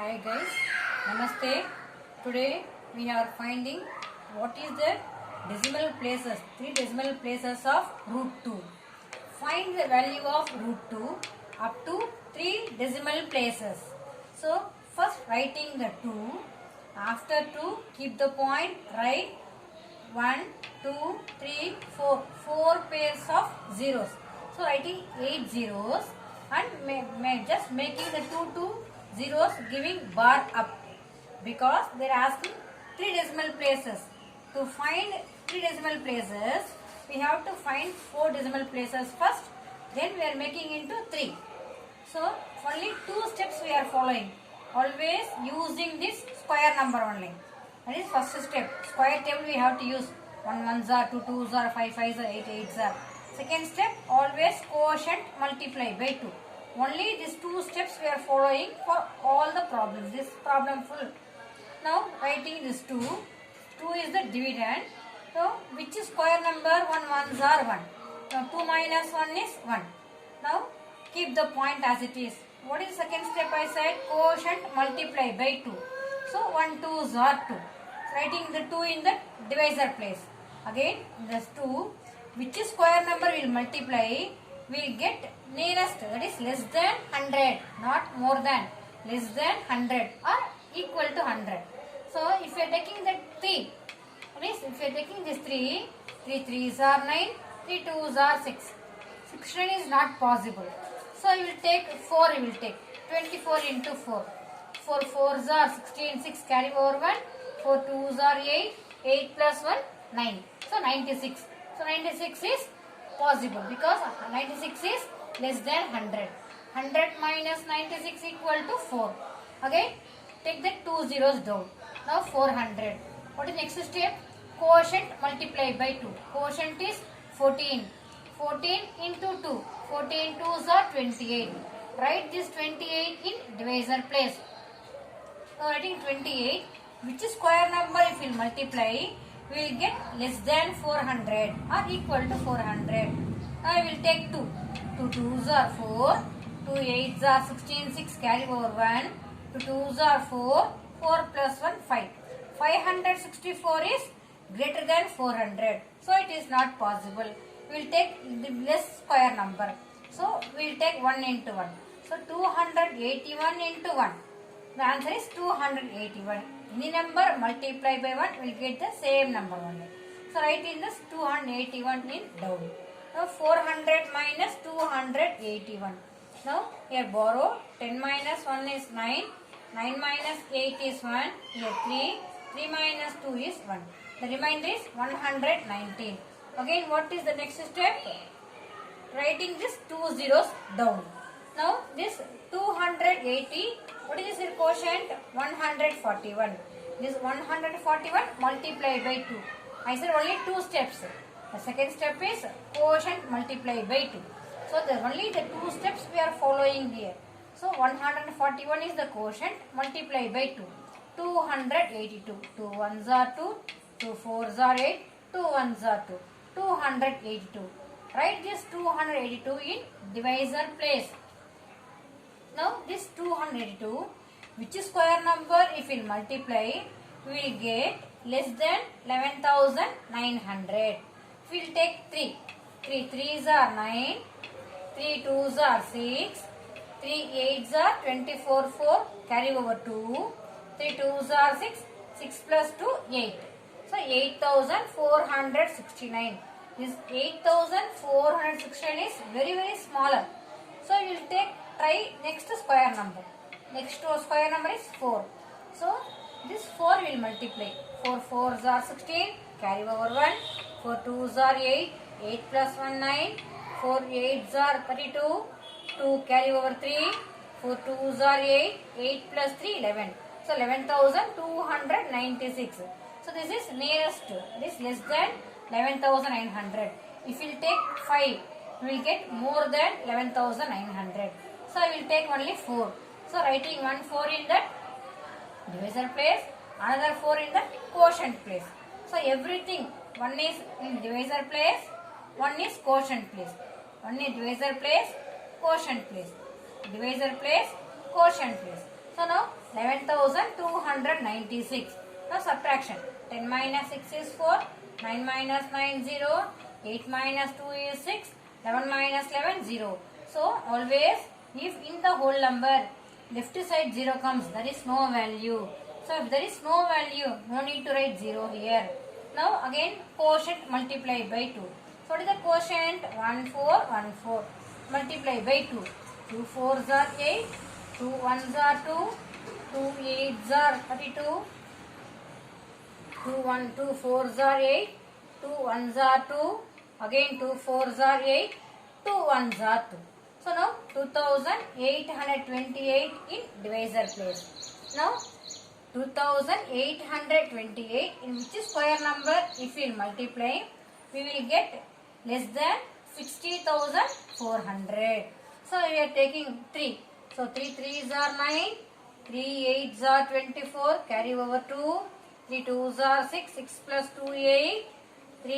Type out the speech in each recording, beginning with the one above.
Hi guys, Namaste. Today we are finding what is the decimal places, 3 decimal places of root 2. Find the value of root 2 up to 3 decimal places. So first writing the 2, after 2 keep the point, write 1, 2, 3, 4, 4 pairs of zeros. So writing 8 zeros and just making the 2 zeros giving bar up because they are asking 3 decimal places. To find 3 decimal places, we have to find 4 decimal places first, then we are making into 3. So only 2 steps we are following, always using this square number only. That is first step. Square table we have to use 1 ones are, 2 twos are, 5 fives are, 8 eights are. Second step, always quotient multiply by 2. Only these 2 steps we are following for all the problems. This problem full. Now writing this 2. 2 is the dividend. So which is square number? 1 ones are 1. Now 2 minus 1 is 1. Now keep the point as it is. What is second step I said? Quotient multiply by 2. So 1 twos are 2. Writing the 2 in the divisor place. Again this 2. Which is square number will multiply, will get nearest, that is less than 100, not more than, less than 100 or equal to 100. So if you are taking the 3, that is if you are taking this 3, 3 threes are 9, 3 twos are 6. 16 is not possible. So you will take 4, you will take 24 into 4. 4 fours are 16, 6 carry over 1, 4 twos are 8, 8 plus 1, 9. So 96. So 96 is possible because 96 is less than 100. 100 minus 96 equal to 4. Again, take the 2 zeros down. Now 400. What is next step? Quotient multiply by 2. Quotient is 14. 14 into 2. 14 twos are 28. Write this 28 in divisor place. Now writing 28. Which is square number if we multiply? We will get less than 400 or equal to 400. Now I will take 2. 2 twos are 4. 2 eights are 16. 6 carry over 1. 2 twos are 4. 4 plus 1 5. 564 is greater than 400. So it is not possible. We will take the less square number. So we will take 1 into 1. So 281 into 1. The answer is 281. Any number multiply by 1 will get the same number only. So write in this 281 in down. Now 400 minus 281. Now here borrow 10 minus 1 is 9. 9 minus 8 is 1. Here 3. 3 minus 2 is 1. The remainder is 119. Again what is the next step? Writing this 2 zeros down. Now this 280, what is this quotient? 141. This 141 multiplied by 2. I said only 2 steps. The second step is quotient multiplied by 2. So only the 2 steps we are following here. So 141 is the quotient multiplied by 2. 282. 2 ones are 2. 2 fours are 8. 2 ones are 2. 282. Write this 282 in divisor place. Now this 282, which is square number if we multiply, we will get less than 11,900. We will take 3. 3 threes are 9. 3 twos are 6. 3 eights are 24, 4 carry over 2. 3 twos are 6. 6 plus 2, 8. So 8,469. This 8,469 is very smaller. So you will try next square number. Next square number is 4. So this 4 will multiply. 4 fours are 16. Carry over 1. 4 twos are 8. 8 plus 1 9. 4 eights are 32. 2 carry over 3. 4 twos are 8. 8 plus 3 11. So 11,296. So this is nearest. This less than 11,900. If we will take 5, we will get more than 11,900. So I will take only 4. So writing 1 4 in that divisor place, another 4 in the quotient place. So everything, one is in divisor place, one is quotient place. One is divisor place, quotient place. Divisor place, quotient place. So now 11,296. Now subtraction. 10 minus 6 is 4. 9 minus 9 0. 8 minus 2 is 6. 11 minus 11 0. So always if in the whole number left side 0 comes, there is no value. So if there is no value, no need to write 0 here. Now again quotient multiply by 2. So what is the quotient? 1 4 1 4 multiply by 2. 2 4s are 8. 2 1s are 2. 2 8s are 32. 2 4s are 8. 2 1s are 2. Again 2 4s are 8. 2 1s are 2. So now 2828 in divisor place. Now 2828 in which square number if we multiply, we will get less than 60,400. So we are taking 3. So 3 3s are 9. 3 8s are 24. Carry over 2. 3 2s are 6. 6 plus 2 8. 3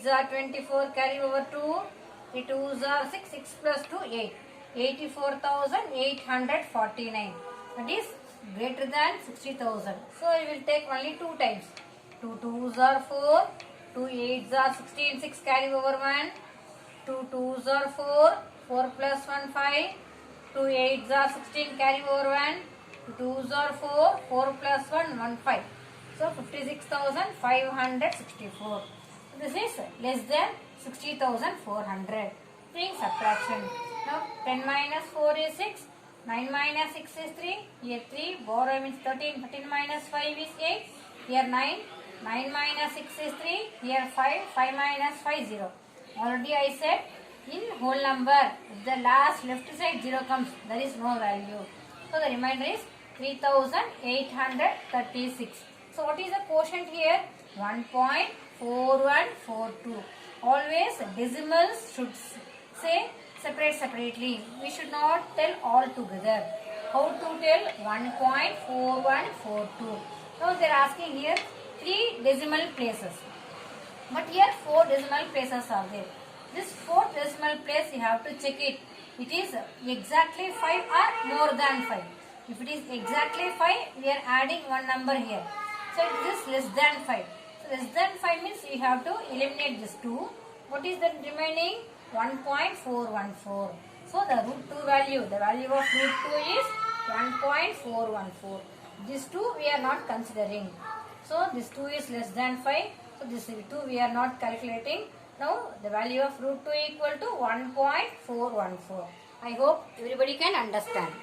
8s are 24. Carry over 2. 3 2s are 6. 6 plus 2 8. 84,849. That is greater than 60,000. So I will take only 2 times. 2 2s are 4. 2 8s are 16. 6 carry over 1. 2 2s are 4. 4 plus 1 5. 2 8s are 16 carry over 1. 2 2s are 4. 4 plus 1 1 5. So 56,564. This is less than 60,400. Doing subtraction. Now 10 minus 4 is 6. 9 minus 6 is 3. Here 3. Borrow means 13. 13 minus 5 is 8. Here 9. 9 minus 6 is 3. Here 5. 5 minus 5 0. Already I said in whole number if the last left side 0 comes, there is no value. So the remainder is 3,836. So what is the quotient here? 1.4142. Always decimals should say separately. We should not tell all together. How to tell? 1.4142. Now they are asking here 3 decimal places. But here 4 decimal places are there. This 4th decimal place you have to check it. It is exactly 5 or more than 5. If it is exactly 5, we are adding one number here. So it is less than 5. So less than 5 means we have to eliminate this 2. What is the remaining? 1.414. So the root 2 value, the value of root 2 is 1.414. This 2 we are not considering. So this 2 is less than 5. So this 2 we are not calculating. Now the value of root 2 equal to 1.414. I hope everybody can understand.